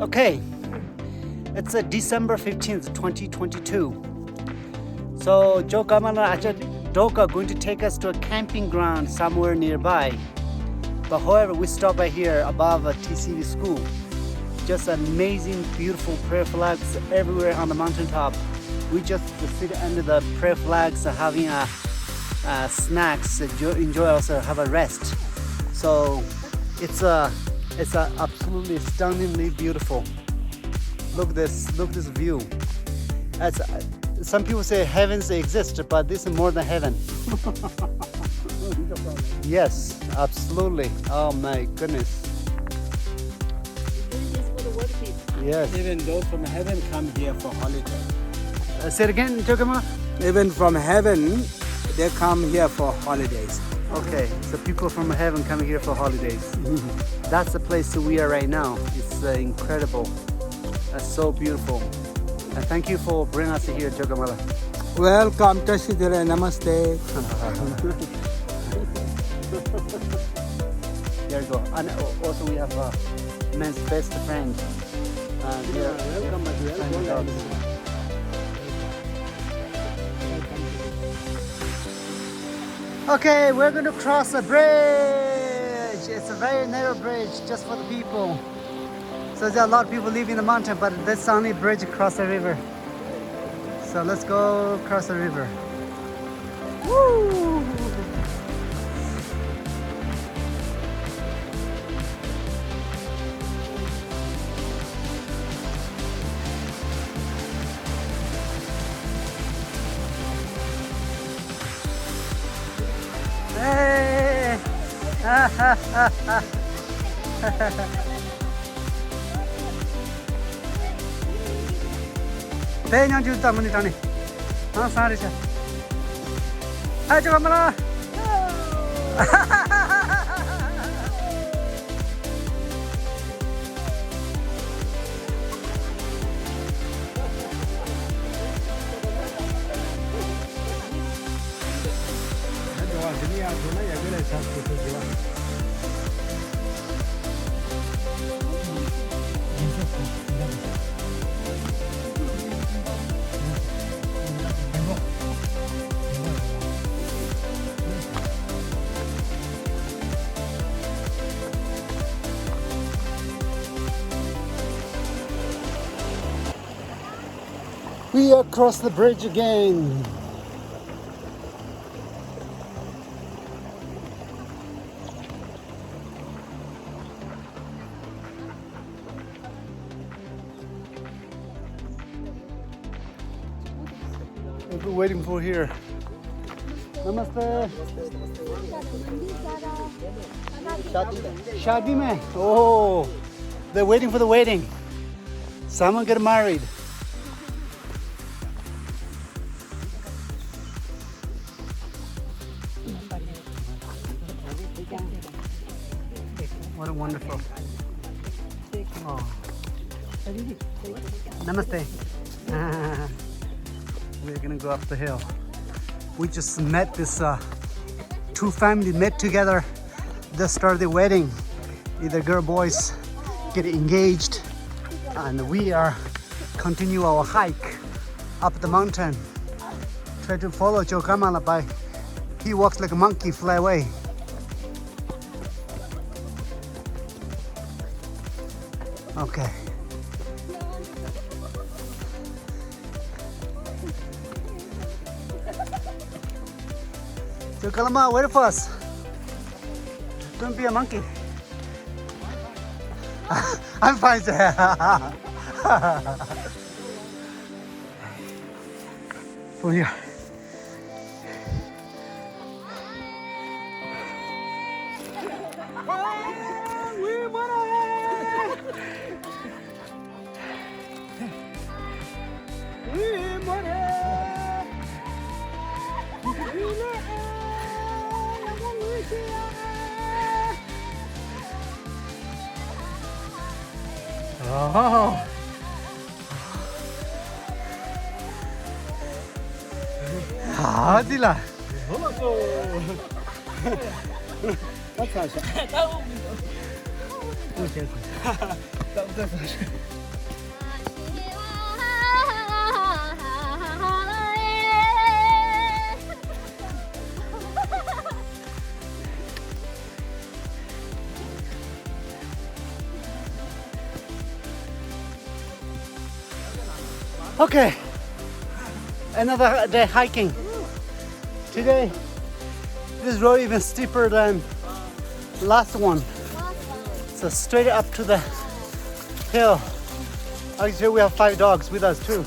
Okay, it's December 15th, 2022. So Joe Kamala Doka going to take us to a camping ground somewhere nearby. But however, we stop by here above a TCV school. Just amazing, beautiful prayer flags everywhere on the mountaintop. We just sit under the prayer flags, having snacks, enjoy also, have a rest. So it's absolutely stunningly beautiful. Look this view. Some people say heavens exist, but this is more than heaven. Yes, absolutely. Oh my goodness. Yes. Even those from heaven come here for holiday. Say it again, Jogama. Even from heaven, they come here for holidays. Okay, so people from heaven come here for holidays. That's the place we are right now. It's incredible. That's so beautiful. And thank you for bringing us here, Jogamala. Welcome to Shidere. Namaste. There you go. And also we have man's best friend. Welcome, my dear. Okay, we're going to cross a bridge. It's a very narrow bridge just for the people. So there are a lot of people living in the mountain, but that's the only bridge across the river. So let's go across the river. Woo! Hey! Ha ha ha ha! Peña juta muni tani. Ha sari cha. Hai Jogamala. We are across the bridge again. What are we waiting for here? Namaste. Shadi mein. Oh, they're waiting for the wedding. Someone get married. What a wonderful. Oh. Namaste. We're gonna go up the hill. We just met this two families met together. They started the wedding. Either girl boys get engaged, and we are continue our hike up the mountain. Try to follow Joe Kamala by he walks like a monkey, fly away. Okay. So Kalama, wait for us. Don't be a monkey. I'm fine, sir. From here. Oh. Adila. Okay, another day hiking. Today, this road even steeper than last one. So straight up to the hill. Actually, we have 5 dogs with us too.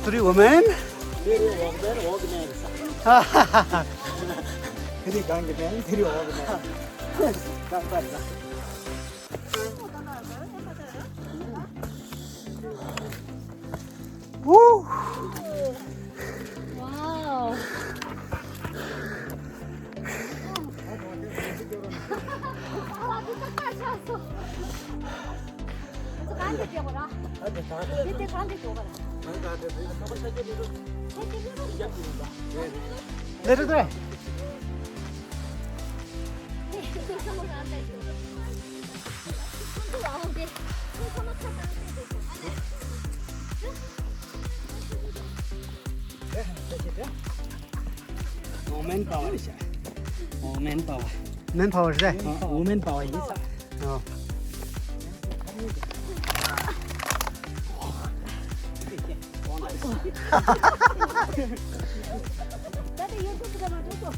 3 women? Woo! 와우. 아, 밑에까지 왔어. 저 가운데 뛰어보라. 밑에 가운데 뛰어보라. 내려도 돼. Woman power siya. Woman power. 맨파워를 돼. Woman power isa. 어. 나도 유튜브에 맞았어.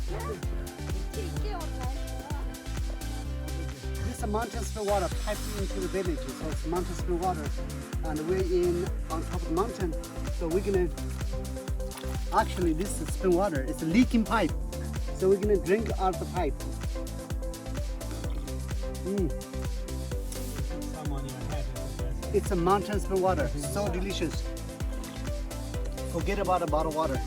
This is a mountain spring water piped into the village. So it's mountain spring water. And we're in on top of the mountain. So we're gonna actually this is spring water. It's a leaking pipe. So we're gonna drink out of the pipe. It's a mountain spring water. So delicious. Forget about the bottled water.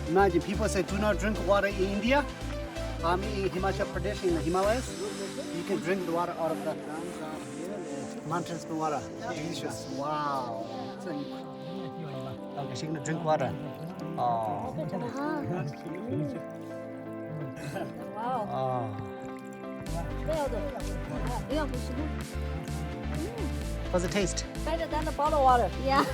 Imagine people say do not drink water in India. In Himachal Pradesh in the Himalayas, you can drink the water out of the mountain spring water. Delicious. Wow. So okay, she's gonna drink water. Oh. 와우. Oh. 이거 보시면 What's the taste? better than the bottled water. Yeah.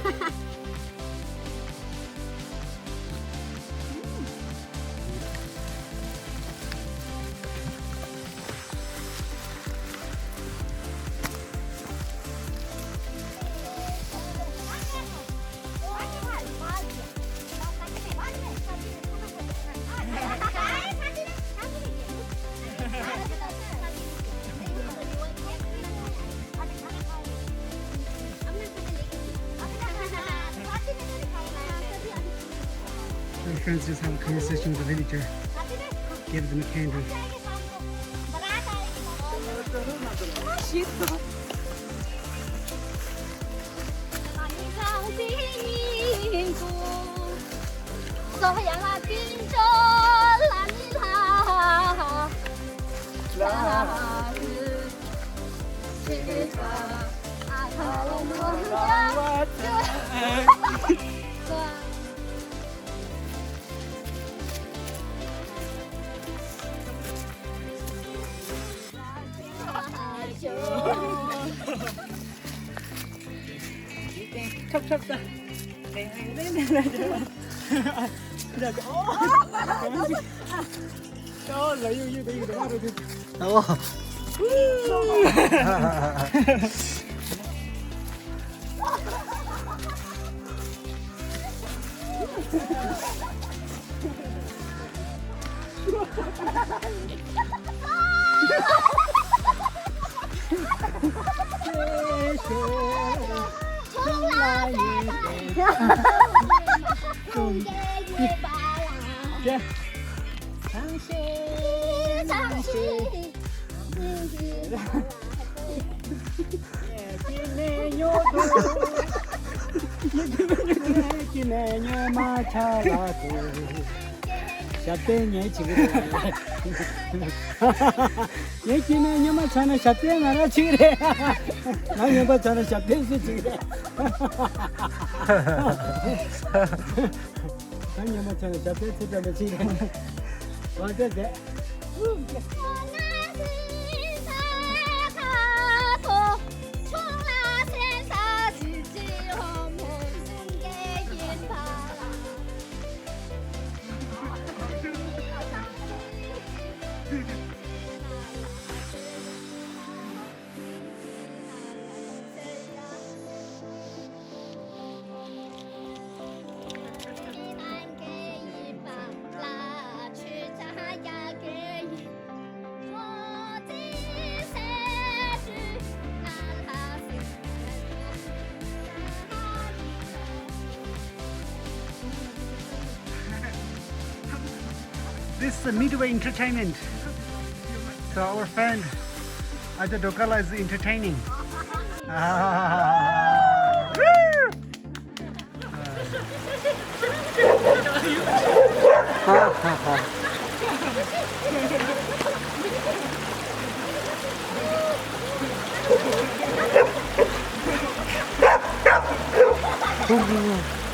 My friends just have a conversation with the villager. Give them a candle. 첩첩다. 아니 뭐 저는 잡대 집에 지금 어제 This is midway entertainment. So our friend Ajay Dokala is entertaining. Ah. 붕붕